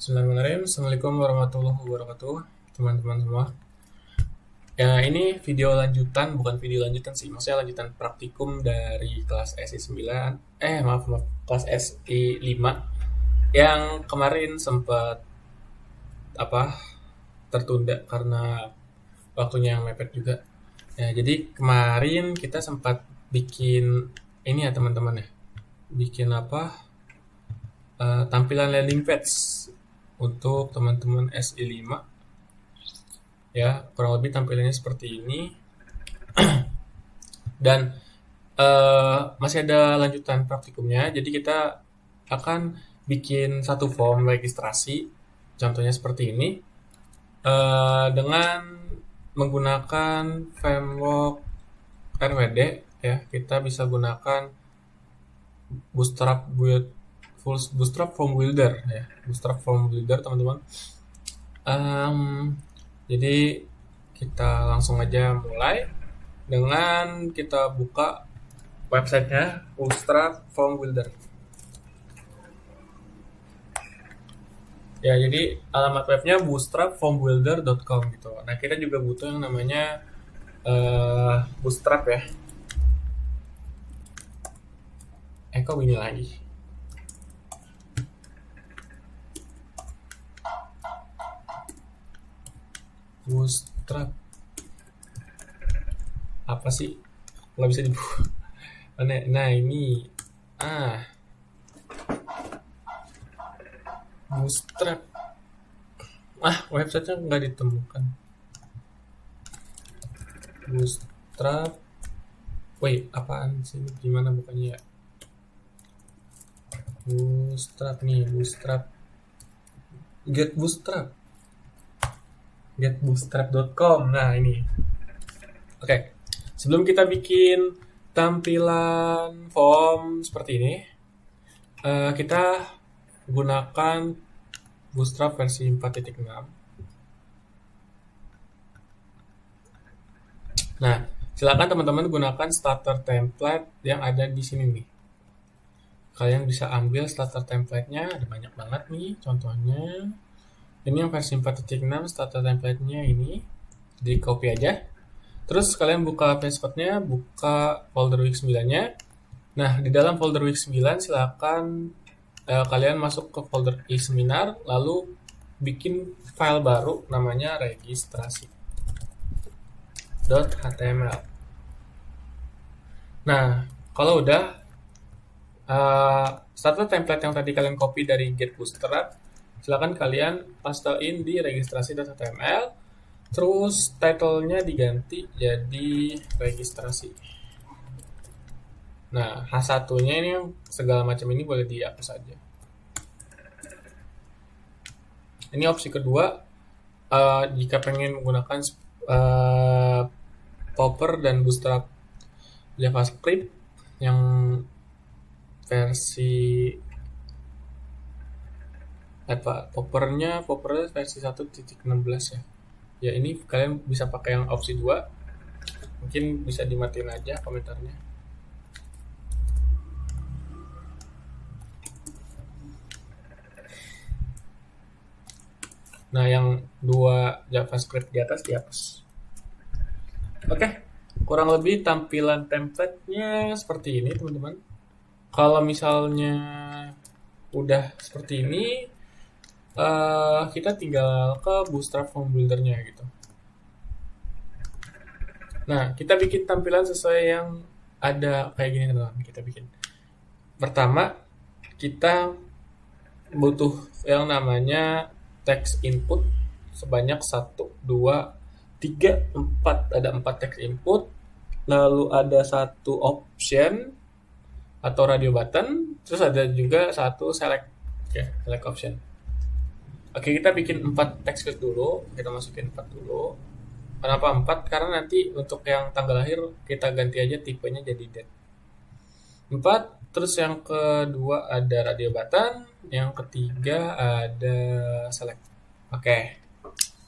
Bismillahirrahmanirrahim. Assalamualaikum warahmatullahi wabarakatuh, teman-teman semua. Ya, ini video lanjutan, bukan video lanjutan sih, maksudnya lanjutan praktikum dari kelas SI 9, maaf, kelas SI 5 yang kemarin sempat tertunda karena waktunya yang mepet juga. Ya, jadi kemarin kita sempat bikin ini ya teman-teman ya, bikin tampilan landing page untuk teman-teman SI 5 ya, kurang lebih tampilannya seperti ini. Dan masih ada lanjutan praktikumnya, jadi kita akan bikin satu form registrasi, contohnya seperti ini, dengan menggunakan framework RWD ya. Kita bisa gunakan Bootstrap Form Builder ya, Bootstrap Form Builder teman-teman. Jadi kita langsung aja mulai dengan kita buka websitenya Bootstrap Form Builder. Ya, jadi alamat webnya bootstrapformbuilder.com gitu. Nah, kita juga butuh yang namanya Bootstrap ya. Kok ini lagi? Bootstrap apa sih? Nggak bisa dibuka. Nah, ini Bootstrap. Websitenya nggak ditemukan. Bootstrap. Wait, apaan sih? Gimana bukannya ya? Bootstrap nih, Bootstrap. Get Bootstrap. Getbootstrap.com. Nah, ini. Oke. Sebelum kita bikin tampilan form seperti ini, kita gunakan Bootstrap versi 4.6. Nah, silakan teman-teman gunakan starter template yang ada di sini nih. Kalian bisa ambil starter template-nya, ada banyak banget nih contohnya. Ini yang versi 4.6 starter template-nya ini, di copy aja. Terus kalian buka VS Code-nya, buka folder week 9-nya. Nah, di dalam folder week 9 silakan kalian masuk ke folder e-seminar, lalu bikin file baru namanya registrasi.html. Nah, kalau udah starter template yang tadi kalian copy dari Get Bootstrap, silakan kalian pastein di registrasi.html, terus title-nya diganti jadi registrasi. Nah, H1-nya ini segala macam ini boleh dihapus saja. Ini opsi kedua, jika pengen menggunakan Popper dan Bootstrap JavaScript yang versi Poppernya versi 1.16 ya. Ya, ini kalian bisa pakai yang opsi 2. Mungkin bisa dimatiin aja komentarnya. Nah, yang 2 JavaScript di atas dihapus. Oke, kurang lebih tampilan template-nya seperti ini, teman-teman. Kalau misalnya udah seperti ini, kita tinggal ke Bootstrap Form Builder-nya gitu. Nah, kita bikin tampilan sesuai yang ada kayak gini, teman-teman. Kita bikin. Pertama, kita butuh yang namanya text input sebanyak 1, 2, 3, 4. Ada 4 text input. Lalu ada 1 option atau radio button. Terus ada juga 1 select. Ya, select option. Oke, kita bikin 4 text field dulu. Kita masukin 4 dulu. Kenapa 4? Karena nanti untuk yang tanggal lahir kita ganti aja tipenya jadi date. 4. Terus yang kedua ada radio button. Yang ketiga ada select. Oke.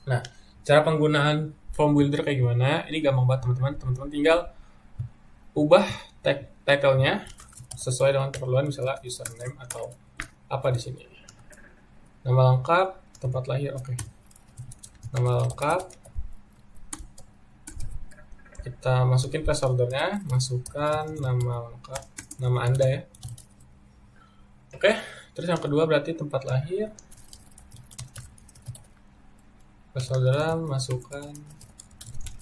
Nah, cara penggunaan form builder kayak gimana? Ini gampang banget teman-teman. Teman-teman tinggal ubah title-nya sesuai dengan keperluan, misalnya username atau apa di sini. Nama lengkap, tempat lahir, oke. Nama lengkap, kita masukin placeholder-nya, masukkan nama lengkap, nama Anda ya. Oke, terus yang kedua berarti tempat lahir. Placeholder, masukkan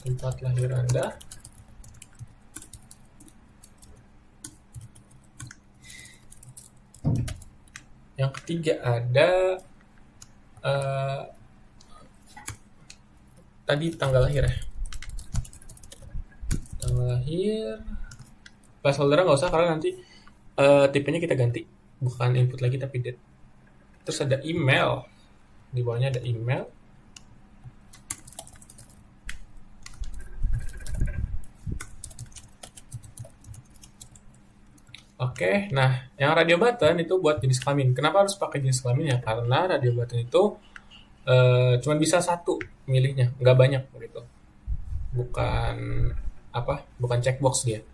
tempat lahir Anda. Yang ketiga ada tadi tanggal lahir ya. Tanggal lahir. Placeholder nggak usah karena nanti tipenya kita ganti, bukan input lagi tapi date. Terus ada email, di bawahnya ada email. Oke, nah yang radio button itu buat jenis kelamin. Kenapa harus pakai jenis kelamin ya? Karena radio button itu cuma bisa satu milihnya, nggak banyak gitu. Bukan bukan checkbox dia.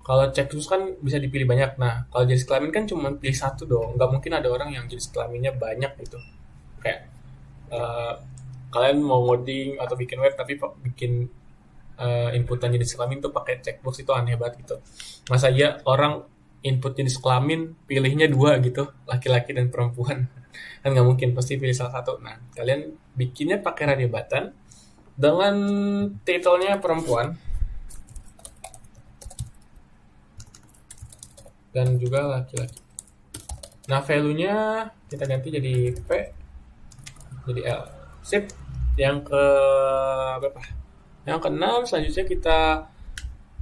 Kalau checkbox kan bisa dipilih banyak. Nah, kalau jenis kelamin kan cuma pilih satu dong. Nggak mungkin ada orang yang jenis kelaminnya banyak gitu. Kayak kalian mau ngoding atau bikin web tapi bikin inputan jenis kelamin tuh pakai checkbox, itu aneh banget gitu. Masa iya orang input jenis kelamin pilihnya dua gitu, laki-laki dan perempuan? Kan nggak mungkin, pasti pilih salah satu. Nah, kalian bikinnya pakai radio button dengan title-nya perempuan dan juga laki-laki. Nah, value-nya kita ganti jadi P, jadi L. Sip. Yang ke berapa? Yang ke-6 selanjutnya kita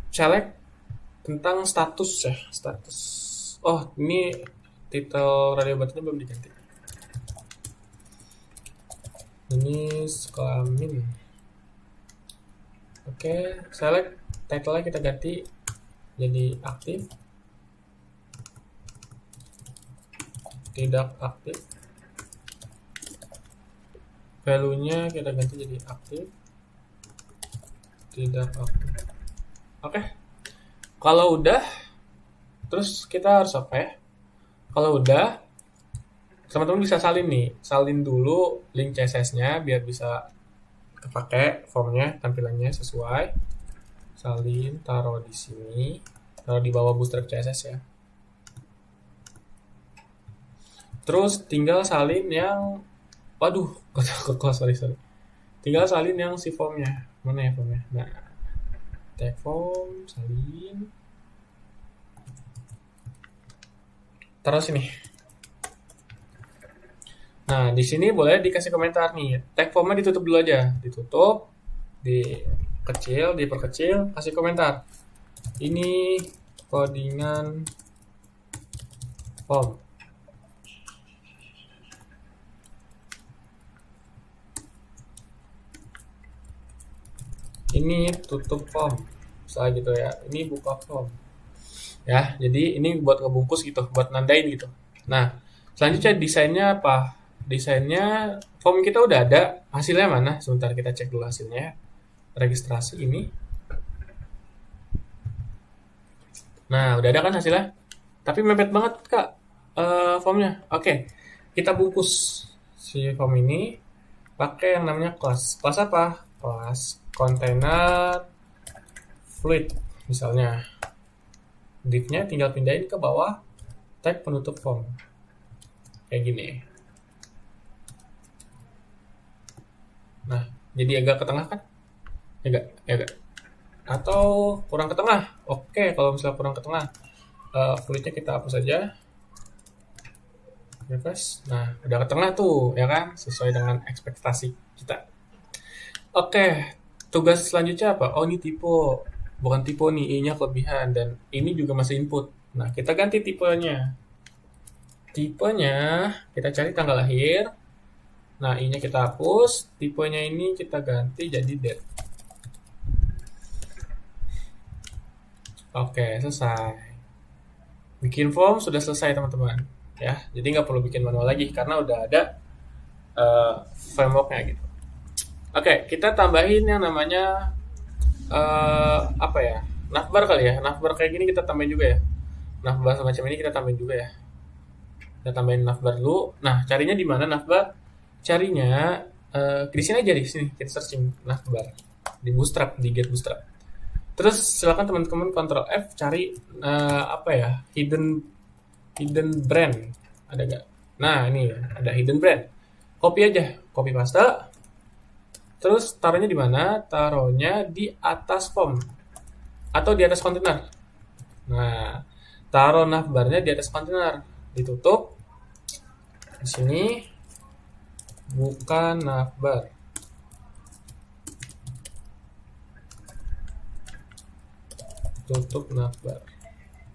select tentang status ya, status. Oh, ini title radio buttonnya belum diganti. Ini kelamin. Oke, select title-nya kita ganti jadi aktif, tidak aktif. Value-nya kita ganti jadi aktif, tidak aktif. Oke. Kalau udah, terus kita harus apa ya? Kalau udah, teman-teman bisa salin nih. Salin dulu link CSS-nya biar bisa kepake formnya, tampilannya sesuai. Salin, taruh di sini. Taruh di bawah Bootstrap CSS ya. Terus tinggal salin yang, waduh, sorry. Tinggal salin yang si formnya. Mana ya formnya? Nah, tag form, salin. Taruh sini. Nah, di sini boleh dikasih komentar nih. Tag formnya ditutup dulu aja. Ditutup, diperkecil, kasih komentar. Ini codingan form. Ini tutup form, misalnya gitu ya. Ini buka form ya, jadi ini buat ngebungkus gitu, buat nandain gitu. Nah, selanjutnya desainnya apa? Desainnya form kita udah ada, hasilnya mana? Sebentar kita cek dulu hasilnya. Registrasi ini. Nah, udah ada kan hasilnya? Tapi mepet banget kak formnya. Oke, kita bungkus si form ini pakai yang namanya class. Class apa? Class container fluid misalnya. Div-nya tinggal pindahin ke bawah tag penutup form. Kayak gini. Nah, jadi agak ke tengah kan? Agak. Atau kurang ke tengah. Oke, kalau misalnya kurang ke tengah, fluidnya kita hapus aja. Refresh. Nah, udah ke tengah tuh, ya kan? Sesuai dengan ekspektasi kita. Oke, tugas selanjutnya apa? Oh, ini tipe. Bukan tipe nih, I-nya kelebihan. Dan ini juga masih input. Nah, kita ganti tipenya. Tipenya, kita cari tanggal lahir. Nah, I-nya kita hapus. Tipenya ini kita ganti jadi date. Oke, selesai. Bikin form sudah selesai, teman-teman. Ya, jadi nggak perlu bikin manual lagi karena udah ada framework-nya gitu. Oke, kita tambahin yang namanya navbar kali ya. Navbar kayak gini kita tambahin juga ya. Navbar semacam ini kita tambahin juga ya. Kita tambahin navbar dulu. Nah, carinya di mana navbar? Carinya di sini aja, di sini kita searching navbar di Bootstrap, di Get Bootstrap. Terus silakan teman-teman Ctrl F cari apa ya, hidden brand, ada nggak? Nah, ini ada hidden brand. Copy aja, copy paste. Terus taruhnya di mana? Taruhnya di atas form atau di atas kontainer. Nah, taruh navbarnya di atas kontainer, ditutup. Di sini bukan navbar. Tutup navbar.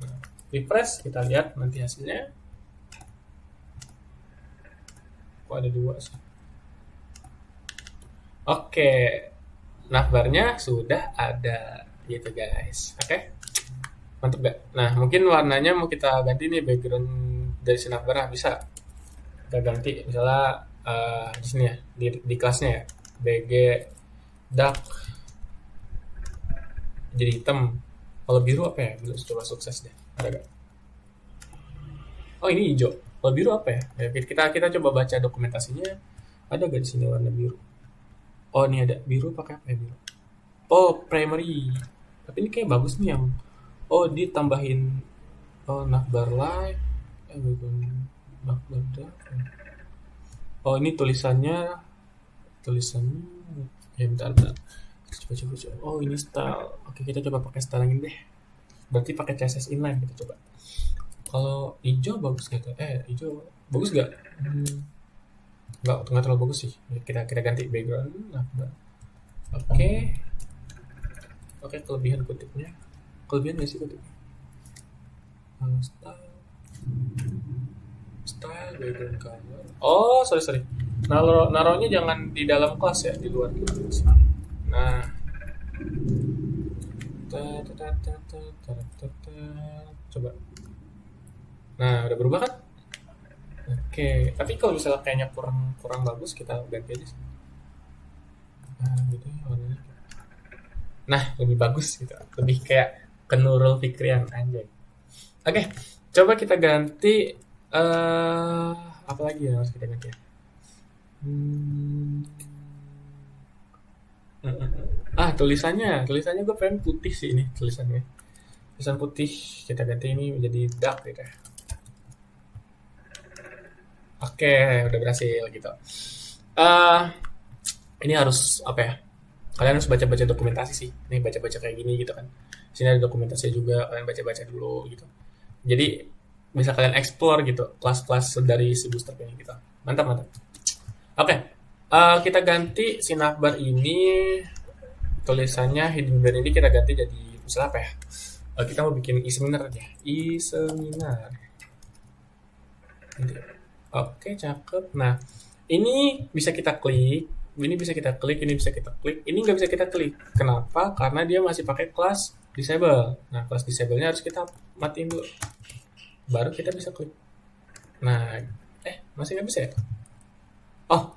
Nah, refresh, kita lihat nanti hasilnya. Kok ada dua sih? Oke, navbarnya sudah ada gitu guys. Oke, mantap gak? Nah, mungkin warnanya mau kita ganti nih, background dari si navbar. Bisa kita ganti misalnya di sini ya, di kelasnya ya, bg dark jadi hitam. Kalau biru apa ya? Belum coba sukses deh. Ada gak? Oh, ini hijau. Kalau biru apa ya? Kita coba baca dokumentasinya. Ada gak di sini warna biru? Oh, ini ada biru, pakai apa ya biru? Oh, primary. Tapi ini kayak bagus nih yang ditambahin navbar light. Navbar dark. Oh, ini tulisannya ya bentar. Coba. Oh, ini style. Oke, kita coba pakai style yang ini deh. Berarti pakai CSS inline kita coba. Kalau hijau bagus gak? Hijau bagus gak? Nggak terlalu bagus sih. Kita ganti background. Oke, kelebihan kutipnya. Kelebihan nggak sih kutipnya? Style background color. Oh, sorry. Naruhnya jangan di dalam kelas ya, di luar kelas. Nah, coba. Nah, udah berubah kan? Oke, tapi kalau misalnya kayaknya kurang bagus, kita ganti aja sih. Nah, gitu ya warnanya. Nah, lebih bagus gitu. Lebih kayak ke Nurul Fikrian anjay. Oke, coba kita ganti apa lagi yang harus kita ganti ya? Tulisannya gue pengen putih sih ini tulisannya. Tulisan putih kita ganti ini menjadi dark gitu ya. Oke, udah berhasil gitu. Ini harus apa ya? Kalian harus baca-baca dokumentasi sih. Nih baca-baca kayak gini gitu kan. Sini ada dokumentasi juga, kalian baca-baca dulu gitu. Jadi bisa kalian explore gitu kelas-kelas dari si Bootstrap ini gitu. Mantap. Oke, kita ganti si navbar ini, tulisannya hidden brand ini kita ganti jadi misalnya apa ya? Kita mau bikin e-seminar aja. E-seminar. Oke, cakep. Nah, ini bisa kita klik, ini bisa kita klik, ini nggak bisa kita klik. Kenapa? Karena dia masih pakai kelas disable. Nah, kelas disable-nya harus kita matiin dulu. Baru kita bisa klik. Nah, masih nggak bisa ya? Oh,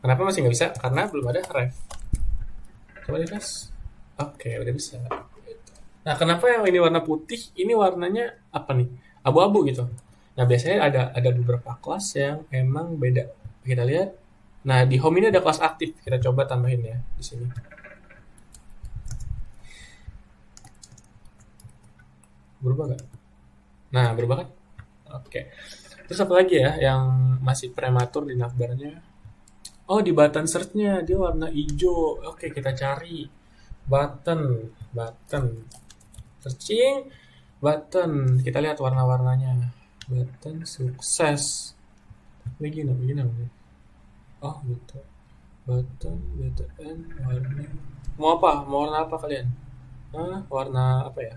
kenapa masih nggak bisa? Karena belum ada ref. Coba refresh. Oke, udah bisa. Nah, kenapa yang ini warna putih? Ini warnanya apa nih? Abu-abu gitu. Nah, biasanya ada beberapa kelas yang emang beda. Kita lihat. Nah, di home ini ada kelas aktif. Kita coba tambahin ya di sini. Berubah nggak? Nah, berubah kan? Oke. Terus apa lagi ya yang masih prematur di navbarnya? Oh, di button search-nya dia warna hijau. Oke, kita cari button. Searching button. Kita lihat warna-warnanya. Button sukses. Begini. Oh, gitu. Button warna. Mau warna apa kalian? Warna apa ya?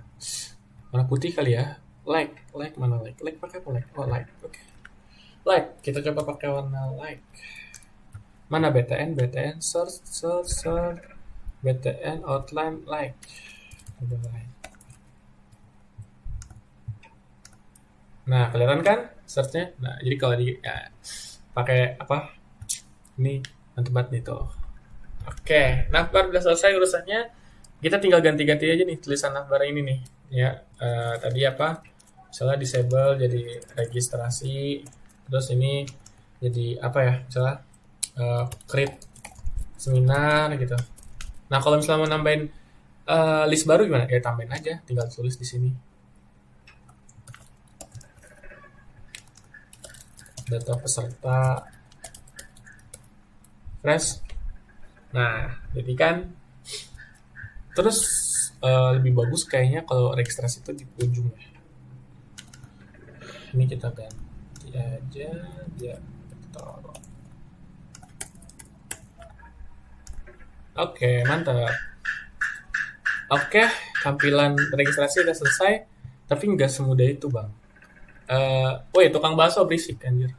Warna putih kali ya. Like mana like? Like pakai apa like? Oh, like. Oke. Like. Kita coba pakai warna like. Mana BTN search BTN outline like. Coba like. Nah, kelihatan kan search-nya? Nah, jadi kalau pakai apa? Ini mantep banget nih tuh. Oke, navbar udah selesai urusannya. Kita tinggal ganti-ganti aja nih tulisan navbar ini nih. Ya, tadi apa? Misalnya disable jadi registrasi. Terus ini jadi apa ya, misalnya create seminar gitu. Nah kalau misalnya mau nambahin list baru gimana? Ya tambahin aja, tinggal tulis di sini. Data peserta fresh. Nah, jadi kan terus lebih bagus kayaknya kalau registrasi itu di ujung ya. Ini kita ganti aja dia taruh. Oke, mantap. Oke, tampilan registrasi udah selesai, tapi nggak semudah itu bang. Woi, tukang bakso berisik anjir.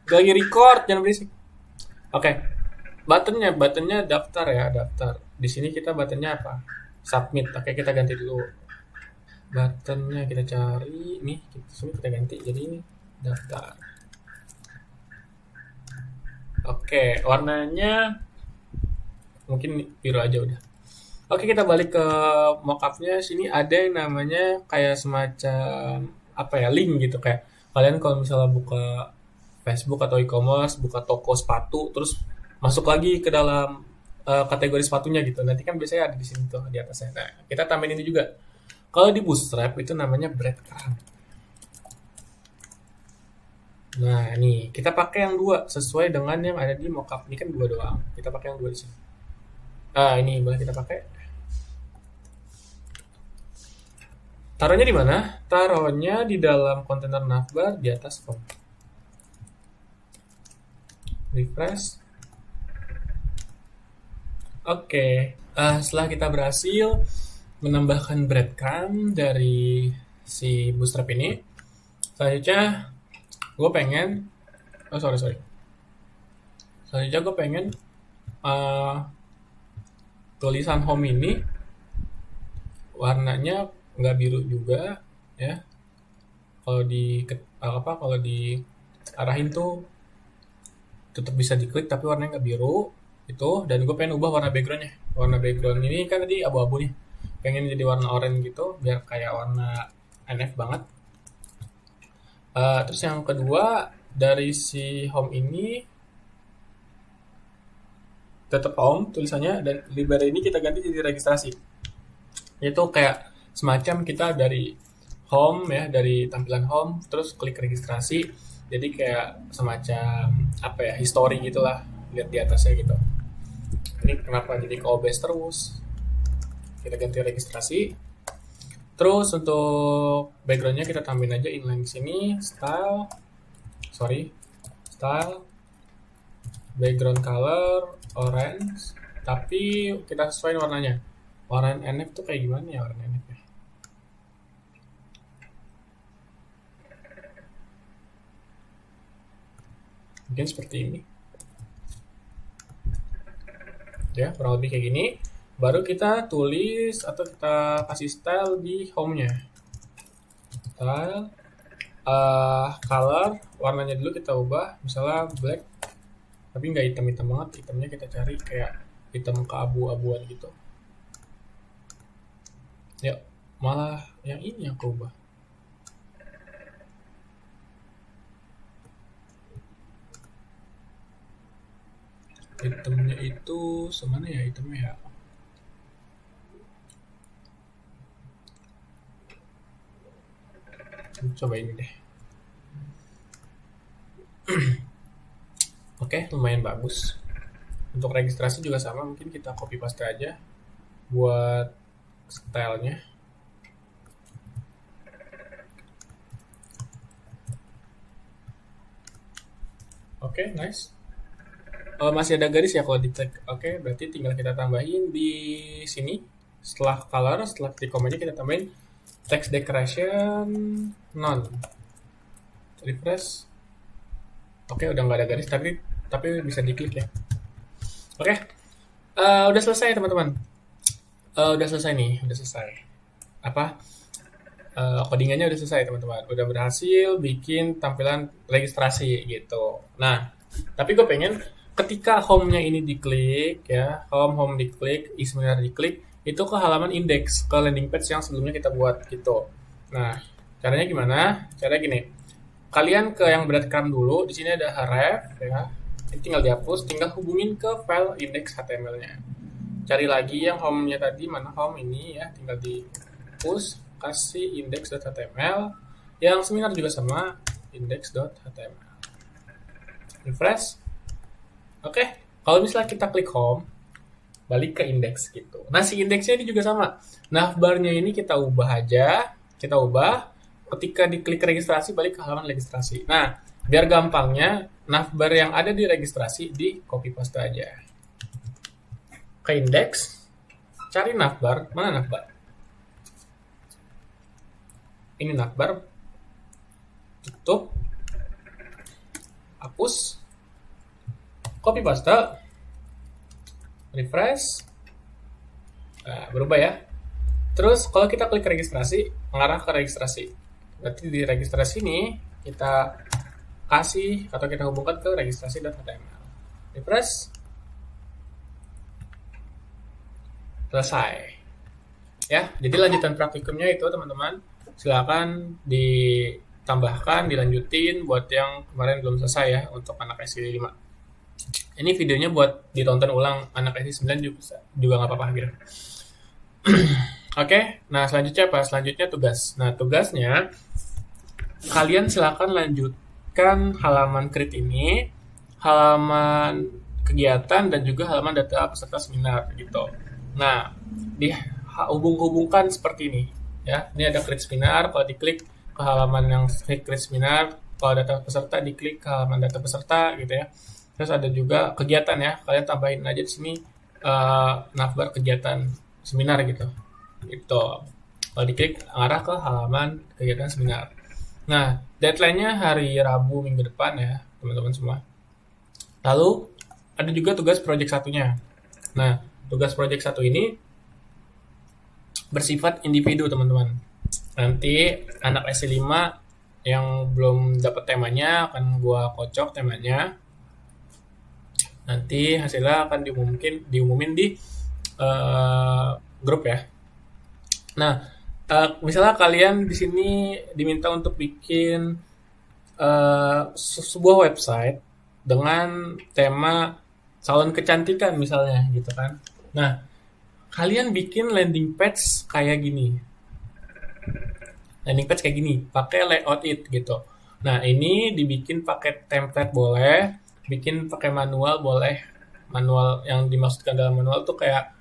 Lagi record, jangan berisik. Oke, buttonnya daftar ya, daftar. Di sini kita buttonnya apa? Submit. Oke, kita ganti dulu. Buttonnya kita cari, nih, kita ganti. Jadi ini daftar. Oke, warnanya mungkin biru aja udah. Oke, kita balik ke mockupnya. Sini ada yang namanya kayak semacam apa ya, link gitu, kayak kalian kalau misalnya buka Facebook atau e-commerce, buka toko sepatu, terus masuk lagi ke dalam kategori sepatunya gitu. Nanti kan biasanya ada di sini tuh di atasnya. Nah, kita tambahin ini juga. Kalau di Bootstrap itu namanya breadcrumb. Nah, nih kita pakai yang dua sesuai dengan yang ada di mockup. Ini kan dua doang. Kita pakai yang dua di sini. Ini boleh kita pakai. Taruhnya di mana? Taruhnya di dalam kontainer navbar di atas form. Refresh. Oke. Setelah kita berhasil menambahkan breadcrumb dari si Bootstrap ini, selanjutnya gue pengen, selanjutnya gue pengen tulisan home ini warnanya nggak biru juga ya. Kalau diarahin tuh tetap bisa diklik tapi warnanya nggak biru itu. Dan gue pengen ubah warna backgroundnya. Warna background ini kan tadi abu-abu nih, pengen jadi warna oranye gitu biar kayak warna NF banget. Terus yang kedua, dari si home ini tetap home tulisannya, dan library ini kita ganti jadi registrasi. Itu kayak semacam kita dari home ya, dari tampilan home terus klik registrasi, jadi kayak semacam apa ya, history gitulah, lihat di atasnya gitu. Ini kenapa jadi ke OBS terus, kita ganti registrasi. Terus untuk backgroundnya kita tambahin aja inline sini, style background color orange, tapi kita sesuaiin warnanya. Warna NF tuh kayak gimana ya warna NF ya? Mungkin seperti ini. Ya, kurang lebih kayak gini. Baru kita tulis atau kita kasih style di home-nya. Style, color, warnanya dulu kita ubah, misalnya black, tapi nggak hitam-hitam banget. Hitamnya kita cari kayak hitam keabu-abuan gitu. Ya, malah yang ini yang aku ubah. Hitamnya itu semana ya hitamnya ya? Coba ini deh. Oke, lumayan bagus. Untuk registrasi juga sama, mungkin kita copy paste aja buat stylenya. Oke, nice. Masih ada garis ya kalau diklik. Oke, berarti tinggal kita tambahin di sini. Setelah color, setelah klik aja kita tambahin text decoration none. Refresh. Oke, udah nggak ada garis, tapi bisa diklik ya. Oke, udah selesai teman-teman. Udah selesai nih, udah selesai. Codingannya udah selesai teman-teman. Udah berhasil bikin tampilan registrasi gitu. Nah, tapi gue pengen ketika home-nya ini diklik ya, home diklik, e-seminar diklik, itu ke halaman index, ke landing page yang sebelumnya kita buat gitu. Nah, caranya gimana? Caranya gini. kalian ke yang breadcrumb dulu. Di sini ada href ya. Ini tinggal dihapus, tinggal hubungin ke file index HTML-nya. Cari lagi yang home-nya tadi, mana home ini ya, tinggal di push, kasih index.html. Yang seminar juga sama, index.html. Refresh. Oke, kalau misalnya kita klik home, balik ke index gitu. Nah, si indeksnya ini juga sama. Navbarnya ini kita ubah aja, kita ubah. Ketika diklik registrasi, balik ke halaman registrasi. Nah, biar gampangnya, navbar yang ada di registrasi di copy paste aja. Ke index, cari navbar, mana navbar? Ini navbar, tutup, hapus, copy paste, refresh, nah, berubah ya. Terus kalau kita klik registrasi, mengarah ke registrasi. Berarti di registrasi ini kita kasih atau kita hubungkan ke registrasi.html. Refresh. Selesai. Ya, jadi lanjutan praktikumnya itu teman-teman. Silakan ditambahkan, dilanjutin buat yang kemarin belum selesai ya untuk anak SD 5. Ini videonya buat ditonton ulang anak SD 9 juga nggak apa-apa gitu. Oke, nah selanjutnya apa? Selanjutnya tugas. Nah, tugasnya kalian silakan lanjutkan halaman create ini, halaman kegiatan dan juga halaman data peserta seminar gitu. Nah, dihubung-hubungkan seperti ini ya. Ini ada create seminar, kalau diklik ke halaman yang create seminar, kalau data peserta diklik ke halaman data peserta gitu ya. Terus ada juga kegiatan ya, kalian tambahin aja di sini navbar kegiatan seminar gitu. Itu kalau diklik arah ke halaman kegiatan seminar. Nah, deadline-nya hari Rabu minggu depan ya, teman-teman semua. Lalu ada juga tugas project satunya. Nah, tugas project satu ini bersifat individu, teman-teman. Nanti anak SD 5 yang belum dapat temanya akan gua kocok temanya. Nanti hasilnya akan diumumin di grup ya. Nah, misalnya kalian di sini diminta untuk bikin sebuah website dengan tema salon kecantikan misalnya gitu kan. Nah, kalian bikin landing page kayak gini. Landing page kayak gini, pakai layout it gitu. Nah, ini dibikin pakai template boleh, bikin pakai manual boleh. Manual yang dimaksudkan dalam manual tuh kayak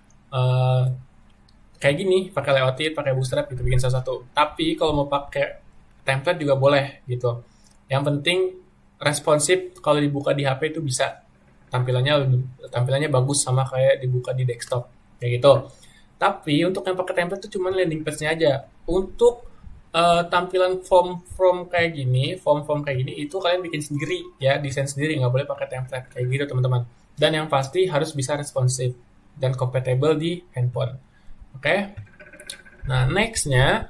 kayak gini, pakai layout it, pakai bootstrap gitu, bikin salah satu. Tapi kalau mau pakai template juga boleh gitu. Yang penting responsif, kalau dibuka di HP itu bisa tampilannya bagus sama kayak dibuka di desktop kayak gitu. Tapi untuk yang pakai template itu cuma landing page-nya aja. Untuk tampilan form kayak gini, form kayak gini itu kalian bikin sendiri ya, desain sendiri, nggak boleh pakai template kayak gitu teman-teman. Dan yang pasti harus bisa responsif dan compatible di handphone. Oke. Nah, next-nya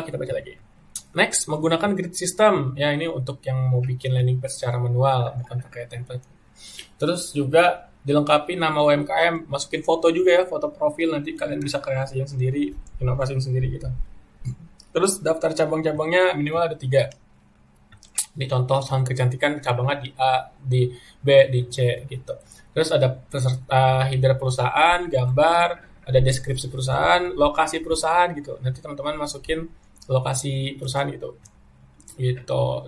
kita baca lagi. Next, menggunakan grid system. Ya, ini untuk yang mau bikin landing page secara manual, bukan pakai template. Terus juga dilengkapi nama UMKM, masukin foto juga ya, foto profil, nanti kalian bisa kreasiin sendiri, inovasiin sendiri gitu. Terus daftar cabang-cabangnya minimal ada 3. Ini contoh salon kecantikan, cabangnya di A, di B, di C gitu. Terus ada peserta header perusahaan, gambar, ada deskripsi perusahaan, lokasi perusahaan gitu. Nanti teman-teman masukin lokasi perusahaan gitu.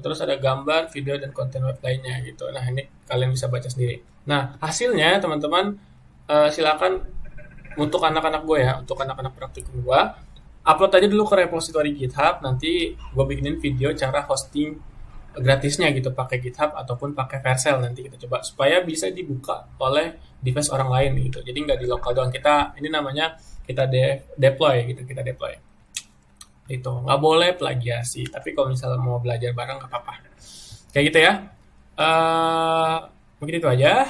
Terus ada gambar, video, dan konten web lainnya gitu. Nah, ini kalian bisa baca sendiri. Nah, hasilnya teman-teman silakan untuk anak-anak gue ya, untuk anak-anak praktikum gue, upload aja dulu ke repository GitHub. Nanti gue bikinin video cara hosting gratisnya gitu, pakai GitHub ataupun pakai Vercel. Nanti kita coba supaya bisa dibuka oleh device orang lain gitu. Jadi nggak di lokal doang. Ini namanya kita deploy gitu, kita deploy. Itu nggak boleh plagiasi. Tapi kalau misalnya mau belajar bareng nggak apa-apa. Kayak gitu ya. Mungkin itu aja.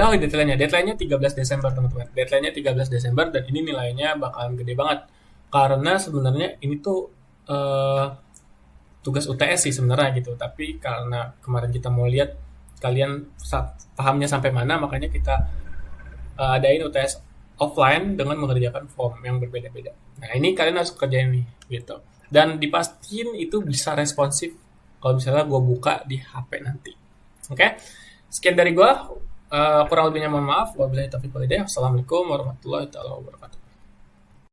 Oh, deadline-nya 13 Desember teman-teman. Deadline-nya 13 Desember dan ini nilainya bakalan gede banget. Karena sebenarnya ini tuh tugas UTS sih sebenarnya gitu. Tapi karena kemarin kita mau lihat kalian pahamnya sampai mana, makanya kita adain UTS offline dengan mengerjakan form yang berbeda-beda. Nah, ini kalian harus kerjain nih gitu. Dan dipastiin itu bisa responsif kalau misalnya gue buka di HP nanti. Oke, sekian dari gue. Kurang lebihnya mohon maaf. Wabillahi taufiq walhidayah. Wassalamualaikum warahmatullahi wabarakatuh.